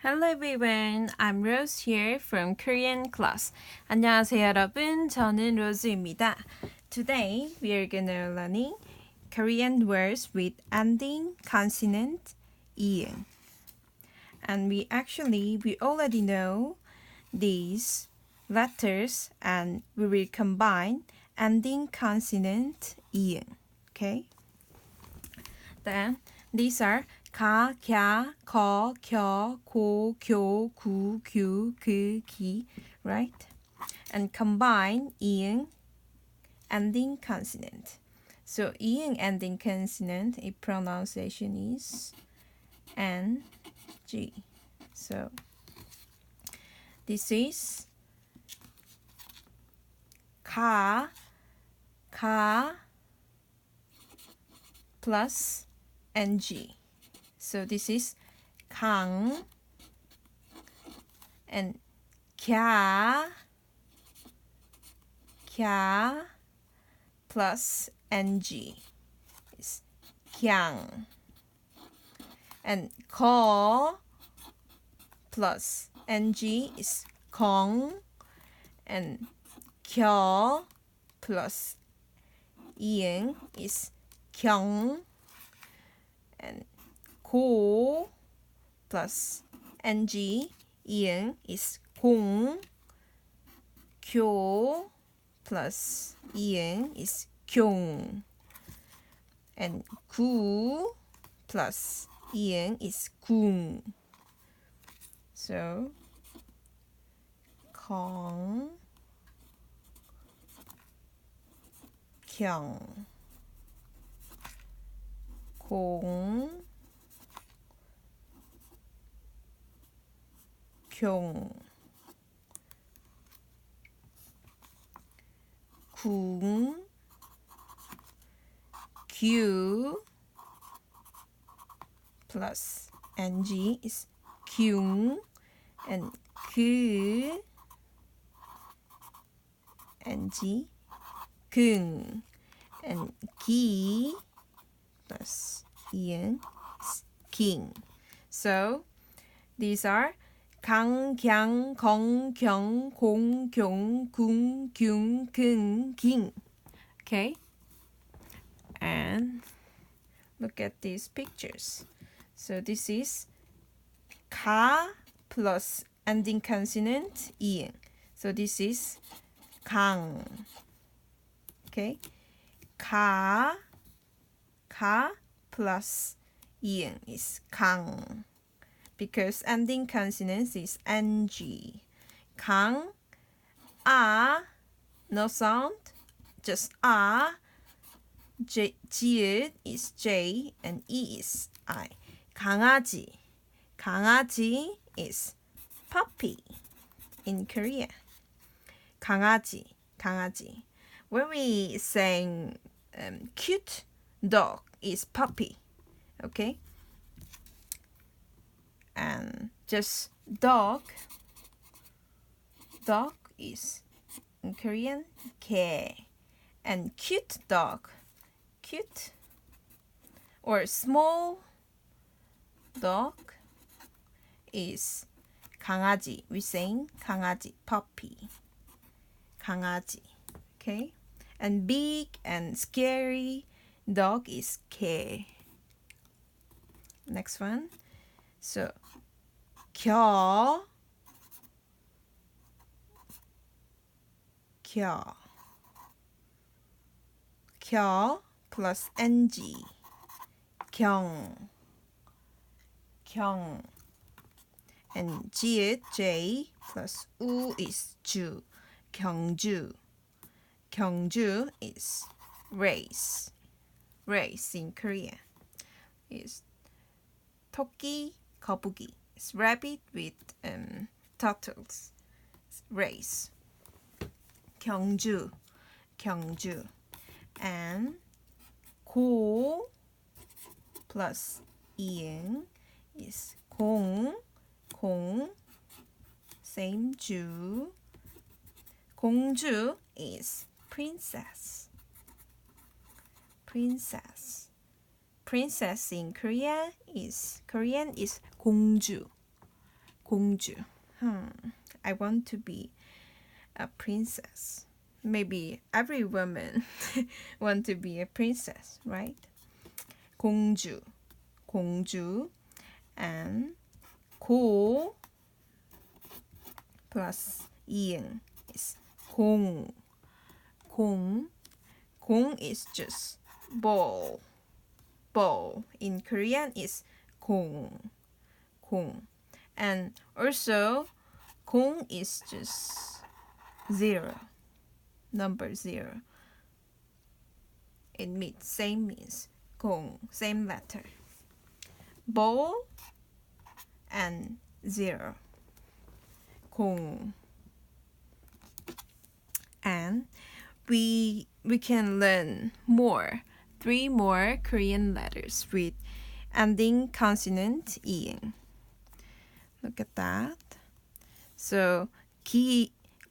Hello everyone, I'm Rose here from Korean class. 안녕하세요 여러분, 저는 로즈입니다. Today we are gonna learning Korean words with ending consonant 이응. And we already know these letters and we will combine ending consonant 이응. Okay? Then these are 가, 갸, 거, 겨, 고, 교, 구, 규, 그, 기, right? And combine 이응 ending consonant. So 이응 ending consonant, a pronunciation is N, G. So this is 가 plus NG. So this is 강 and 갸 plus NG is 갱 and 거 plus NG is 경 and 겨 plus 이응 is 경 and 고 plus NG 이응 is 공 교 plus 이응 is 경 and 구 plus 이응 is 궁. So 경 경 공 경 궁 규 plus NG is 균 and 그 NG 근 and 기 plus 이응 is king. So these are 강, 갱, 경, 경, 공, 경, 궁, 균, 근, ging. Okay? And look at these pictures. So this is 가 plus ending consonant 이응. So this is 강. Okay? 가 plus 이응 is 강. Because ending consonant is NG. 강, no sound, just 지읒 is J and E is I. 강아지 is puppy in Korea. 강아지. When we say cute dog is puppy, okay? And just dog is in Korean 개. And cute dog, cute or small dog is 강아지. We saying 강아지, puppy. 강아지. Okay? And big and scary dog is 개. Next one. So 겨 plus NG 경 and 지읒 J plus 우 is 주 경주 is race in Korea is 토끼 거북이. It's rabbit with turtles. It's race. 경주. And 고 plus 이응 is 공. Same 주. 공주 is princess. Princess in Korean is 공주. 공주. I want to be a princess. Maybe every woman want to be a princess, right? 공주, 공주, and 고 plus 이응 is 공, 공. 공 is just ball. Ball in Korean is 공, 공. And also, 공 is just 0, number 0. It means 공, same letter. Ball and 0. 공. And we can learn more, 3 more Korean letters with ending consonant 이응. Look at that. So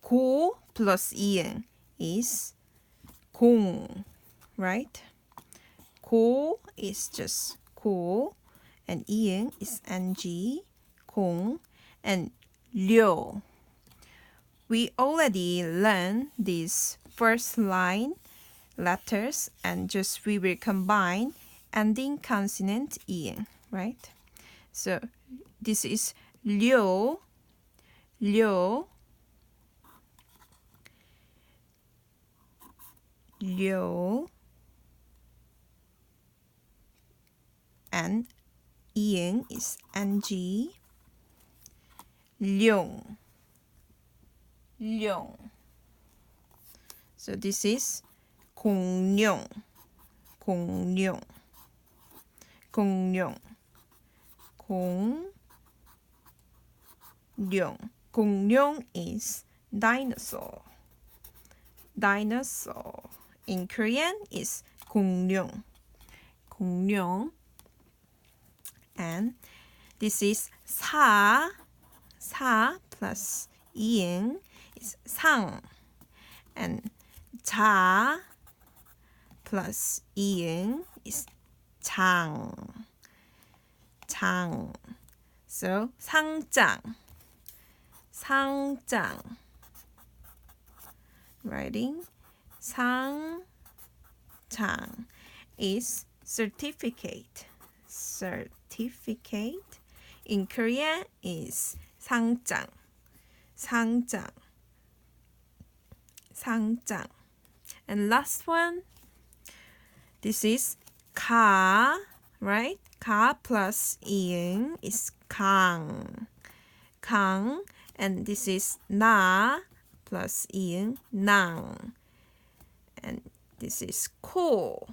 고 plus 이응 is 공, right? 고 is just 고, and 이응 is ng, 공, and 료. We already learned these first line letters, and just we will combine ending consonant 이응, right? So this is 료, 료, 료, and 이응 is ng, 룡, 룡. So this is 공룡, 공룡, 공룡, 공룡. 공룡 is dinosaur. Dinosaur in Korean is 공룡, 공룡. And this is 사 plus 이응 is 상, and 자 plus 이응 is 장, 장. So 상장, 상장. Writing 상장 is certificate. Certificate in Korean is 상장, 상장, 상장. And last one, this is 가, right? 가 plus 이응 is 강, 강. And this is 나 plus 이응, 낭. And this is 코,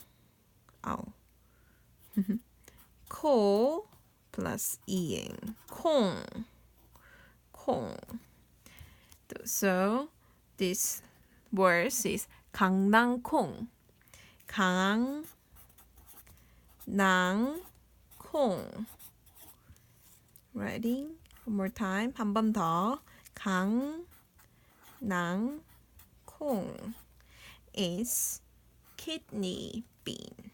코 plus 이응, 콩, 콩. So this word is 강낭콩, 강낭콩. Writing one more time. 한 번 더. 강낭콩 is kidney bean.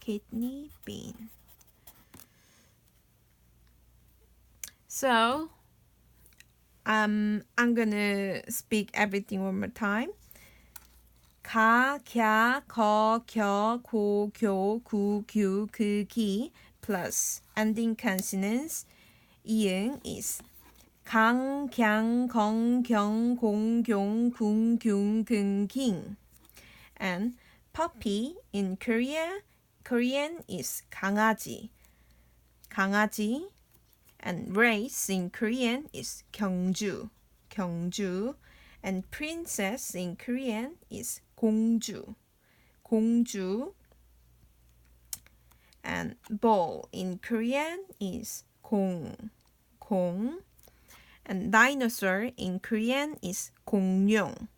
Kidney bean. So I'm gonna speak everything one more time. 가, 갸, 거, 겨, 고, 교, 구, 규, 그, 기 plus ending consonants 이응 is 강, 갱, 건, 경, 공, 경, 궁, 균, 근, ging. And puppy in Korean is 강아지, 강아지. And race in Korean is 경주, 경주. And princess in Korean is 공주, 공주. And ball in Korean is 공, 공. And dinosaur in Korean is 공룡,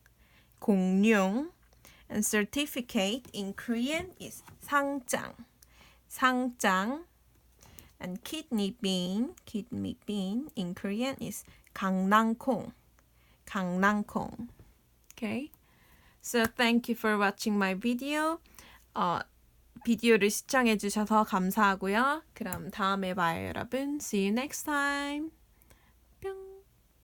공룡. And certificate in Korean is 상장, 상장. And kidney bean in Korean is 강낭콩, 강낭콩. Okay, so thank you for watching my video. 비디오를 시청해주셔서 감사하고요. 그럼 다음에 봐요, 여러분. See you next time.